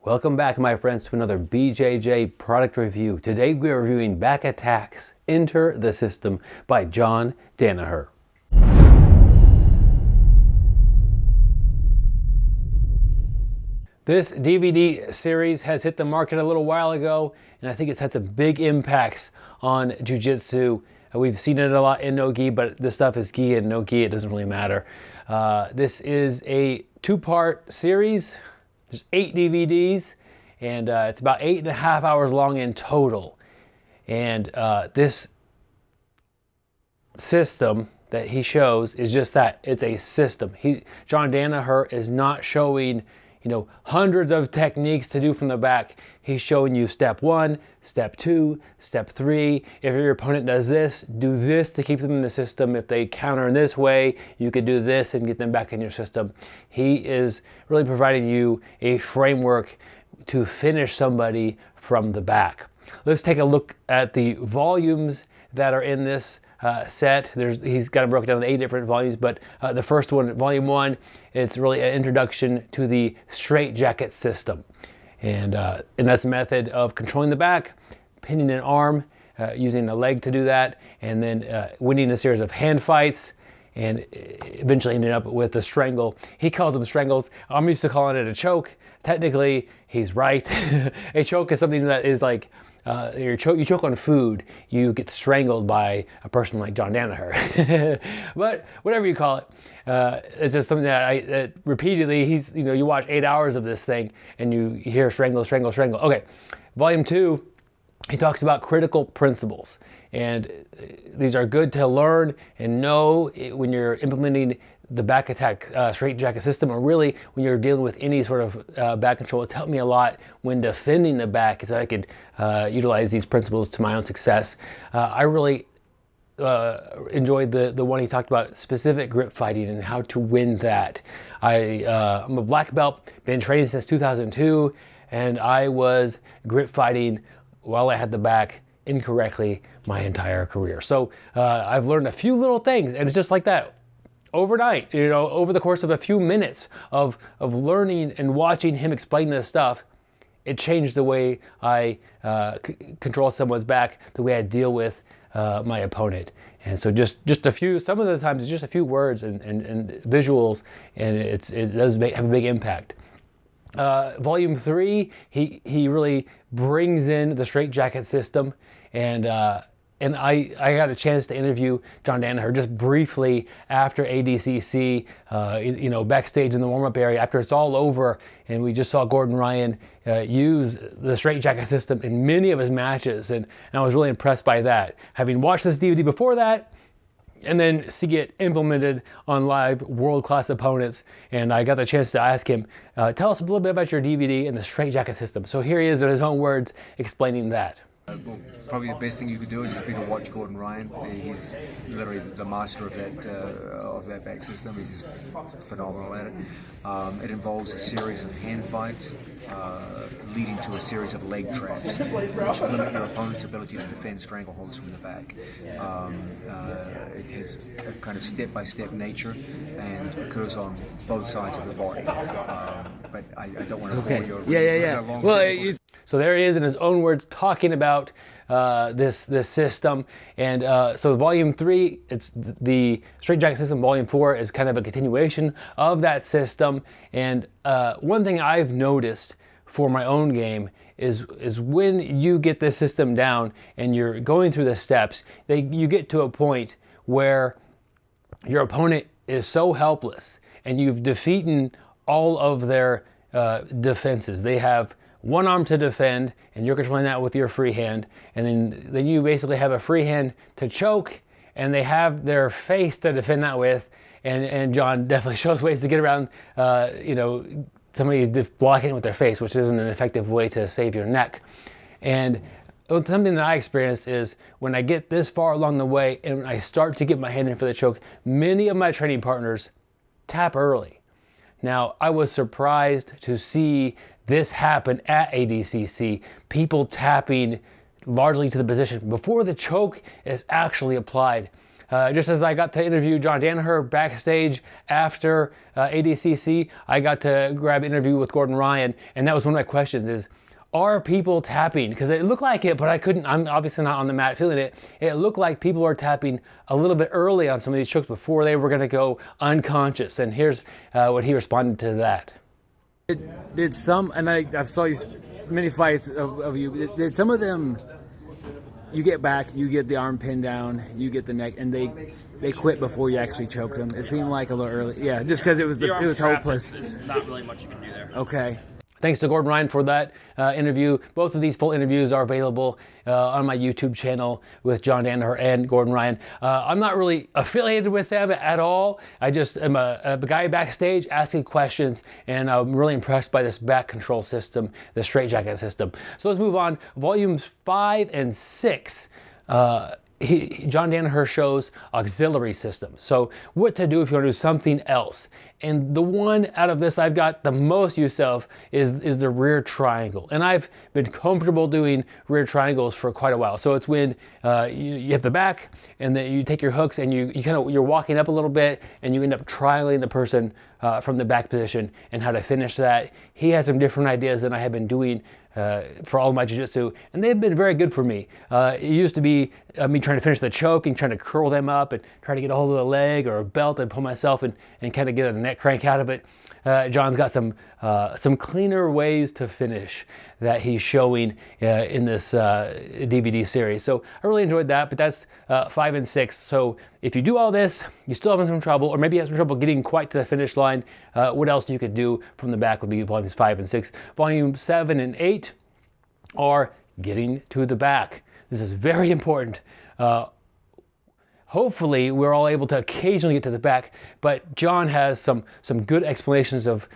Welcome back, my friends, to another BJJ product review. Today we are reviewing Back Attacks Enter the System by John Danaher. This DVD series has hit the market a little while ago, and I think it's had some big impacts on jiu-jitsu. We've seen it a lot in no-gi, but this stuff is gi and no-gi, it doesn't really matter. This is a two-part series. There's 8 DVDs, and it's about 8.5 hours long in total. And this system that he shows is just that. It's a system. John Danaher is not showing, hundreds of techniques to do from the back. He's showing you step 1, step 2, step 3. If your opponent does this, do this to keep them in the system. If they counter in this way, you could do this and get them back in your system. He is really providing you a framework to finish somebody from the back. Let's take a look at the volumes that are in this set. He's got it broken down into 8 different volumes, but the first one, volume 1, it's really an introduction to the Straitjacket System. And that's a method of controlling the back, pinning an arm, using a leg to do that, and then winning a series of hand fights, and eventually ending up with a strangle. He calls them strangles. I'm used to calling it a choke. Technically, he's right. A choke is something that is like, you choke on food, you get strangled by a person like John Danaher. But whatever you call it, it's just something that repeatedly, you watch 8 hours of this thing and you hear strangle, strangle, strangle. Okay, volume 2, he talks about critical principles. And these are good to learn and know when you're implementing the back attack straitjacket system, or really when you're dealing with any sort of back control. It's helped me a lot when defending the back, so I could utilize these principles to my own success. I really enjoyed the one he talked about specific grip fighting and how to win that. I'm a black belt, been training since 2002, and I was grip fighting while I had the back incorrectly my entire career. So I've learned a few little things, and it's just like that. Overnight, over the course of a few minutes of learning and watching him explain this stuff, it changed the way I control someone's back, the way I deal with my opponent. And so just a few, some of the times it's just a few words and visuals, and it does have a big impact. Volume 3, he really brings in the straitjacket system, and I got a chance to interview John Danaher just briefly after ADCC, backstage in the warm-up area after it's all over, and we just saw Gordon Ryan use the straitjacket system in many of his matches, and I was really impressed by that. Having watched this DVD before that, and then see it implemented on live world-class opponents, and I got the chance to ask him, tell us a little bit about your DVD and the straitjacket system. So here he is in his own words explaining that. Well, probably the best thing you could do is just be to watch Gordon Ryan. He's literally the master of that back system. He's just phenomenal at it. It involves a series of hand fights leading to a series of leg traps, which limit your opponent's ability to defend strangleholds from the back. It has a kind of step-by-step nature and occurs on both sides of the body. But I don't want to bore you. Yeah. Well, so there he is in his own words talking about this system. And so volume 3, it's the straitjacket system. Volume 4 is kind of a continuation of that system. And one thing I've noticed for my own game is when you get this system down and you're going through the steps, you get to a point where your opponent is so helpless and you've defeated all of their defenses. They have one arm to defend, and you're controlling that with your free hand, and then you basically have a free hand to choke, and they have their face to defend that with, and John definitely shows ways to get around, somebody blocking it with their face, which isn't an effective way to save your neck. And something that I experienced is when I get this far along the way and I start to get my hand in for the choke, many of my training partners tap early. Now, I was surprised to see this happen at ADCC, people tapping largely to the position before the choke is actually applied. Just as I got to interview John Danaher backstage after ADCC, I got to grab an interview with Gordon Ryan, and that was one of my questions is, are people tapping? Because it looked like it, but I couldn't, I'm obviously not on the mat feeling it. It looked like people are tapping a little bit early on some of these chokes before they were gonna go unconscious. And here's what he responded to that. Did some, and I saw you many fights of you, did some of them, you get back, you get the arm pinned down, you get the neck, and they quit before you actually choked them? It seemed like a little early. Yeah, just because it was hopeless. There's not really much you can do there. Okay. Thanks to Gordon Ryan for that interview. Both of these full interviews are available on my YouTube channel with John Danaher and Gordon Ryan. I'm not really affiliated with them at all. I just am a guy backstage asking questions, and I'm really impressed by this back control system, the Straitjacket System. So let's move on. Volumes 5 and 6. John Danaher shows auxiliary system. So what to do if you want to do something else. And the one out of this I've got the most use of is the rear triangle. And I've been comfortable doing rear triangles for quite a while. So it's when you have the back, and then you take your hooks and you're walking up a little bit, and you end up triangling the person from the back position, and how to finish that. He has some different ideas than I have been doing for all of my jiu-jitsu, and they've been very good for me. It used to be me trying to finish the choke and trying to curl them up and try to get a hold of the leg or a belt and pull myself and kind of get a neck crank out of it. John's got some cleaner ways to finish that he's showing in this DVD series. So I really enjoyed that, but that's 5 and 6. So if you do all this, you still having some trouble, or maybe you have some trouble getting quite to the finish line, what else you could do from the back would be volumes 5 and 6. Volume 7 and 8 are getting to the back. This is very important. Hopefully we're all able to occasionally get to the back, but John has some good explanations of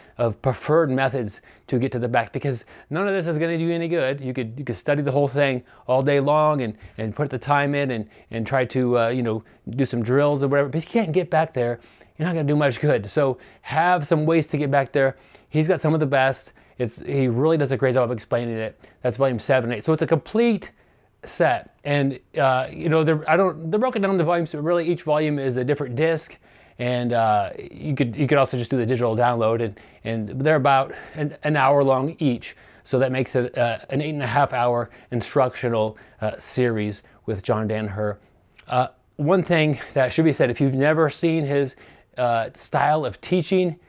preferred methods to get to the back, because none of this is going to do you any good. You could study the whole thing all day long and put the time in and try to do some drills or whatever, but if you can't get back there, you're not going to do much good. So have some ways to get back there. He's got some of the best. He really does a great job of explaining it. That's volume 7 and 8. So it's a complete set, and they're broken down into volumes, but really each volume is a different disc, and you could also just do the digital download, and they're about an hour long each, so that makes it an 8.5 hour instructional series with John Danaher. One thing that should be said, if you've never seen his style of teaching,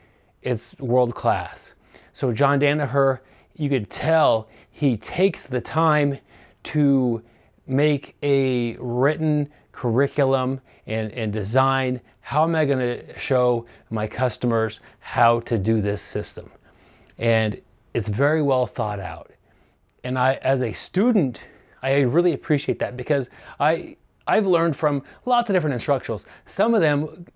it's world class. So John Danaher, you could tell he takes the time to make a written curriculum and design, how am I going to show my customers how to do this system. And it's very well thought out. And I, as a student, I really appreciate that, because I've learned from lots of different instructionals. Some of them,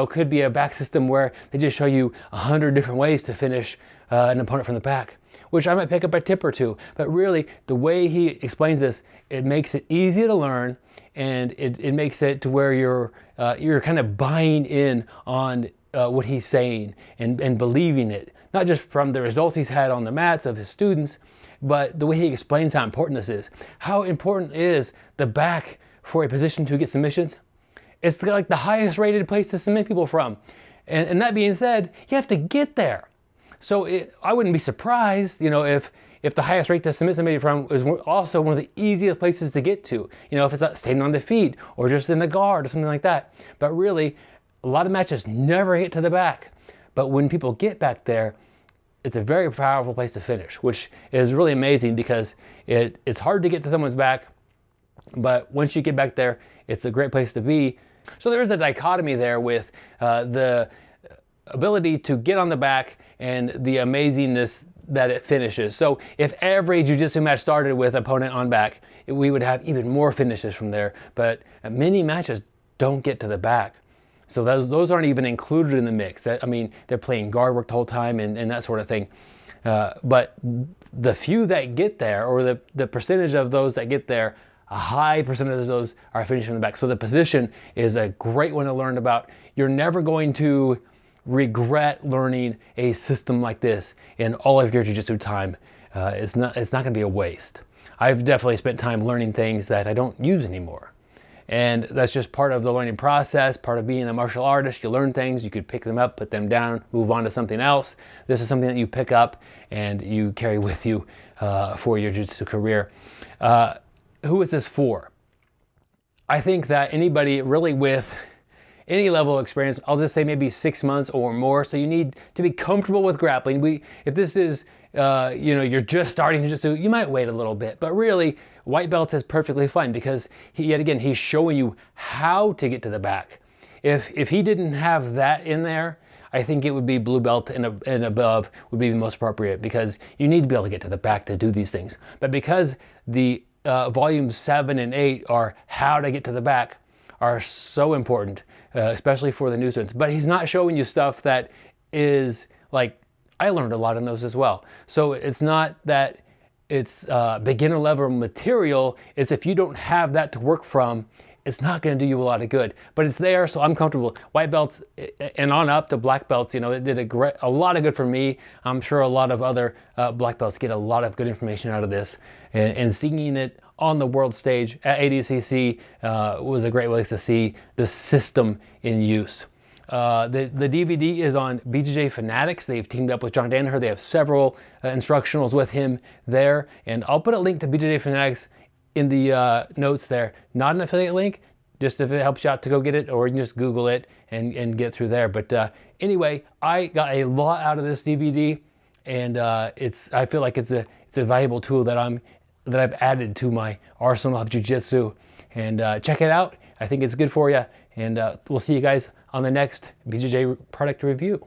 could be a back system where they just show you 100 different ways to finish an opponent from the back, which I might pick up a tip or two. But really, the way he explains this, it makes it easy to learn, and it makes it to where you're kind of buying in on what he's saying and believing it, not just from the results he's had on the mats of his students, but the way he explains how important this is. How important is the back for a position to get submissions? It's like the highest rated place to submit people from. And that being said, you have to get there. So I wouldn't be surprised, if the highest rate to submit somebody from is also one of the easiest places to get to. If it's not standing on the feet or just in the guard or something like that. But really, a lot of matches never get to the back. But when people get back there, it's a very powerful place to finish, which is really amazing, because it's hard to get to someone's back, but once you get back there, it's a great place to be. So there is a dichotomy there with the ability to get on the back and the amazingness that it finishes. So if every jiu-jitsu match started with opponent on back, we would have even more finishes from there, but many matches don't get to the back. So those aren't even included in the mix. I mean, they're playing guard work the whole time and that sort of thing. But the few that get there, or the percentage of those that get there, a high percentage of those are finishing in the back. So the position is a great one to learn about. You're never going to regret learning a system like this in all of your jiu-jitsu time. It's not going to be a waste. I've definitely spent time learning things that I don't use anymore. And that's just part of the learning process, part of being a martial artist. You learn things, you could pick them up, put them down, move on to something else. This is something that you pick up and you carry with you for your jiu-jitsu career. Who is this for? I think that anybody really with any level of experience, I'll just say maybe 6 months or more. So you need to be comfortable with grappling. If this is, you're just starting to jiu-jitsu, you might wait a little bit. But really, white belts is perfectly fine because yet again, he's showing you how to get to the back. If he didn't have that in there, I think it would be blue belt and above would be the most appropriate, because you need to be able to get to the back to do these things. But because the volumes 7 and 8 are how to get to the back, are so important, especially for the new students. But he's not showing you stuff that is like, I learned a lot in those as well. So it's not that it's beginner level material, it's if you don't have that to work from, it's not going to do you a lot of good. But it's there, so I'm comfortable. White belts and on up to black belts, it did a lot of good for me. I'm sure a lot of other black belts get a lot of good information out of this. And seeing it on the world stage at ADCC was a great way to see the system in use. The DVD is on BJJ Fanatics. They've teamed up with John Danaher. They have several instructionals with him there. And I'll put a link to BJJ Fanatics in the notes there. Not an affiliate link, just if it helps you out to go get it, or you can just Google it and get through there. But anyway, I got a lot out of this DVD, and I feel like it's a valuable tool that I've added to my arsenal of jiu-jitsu. And check it out. I think it's good for you. And we'll see you guys on the next BJJ product review.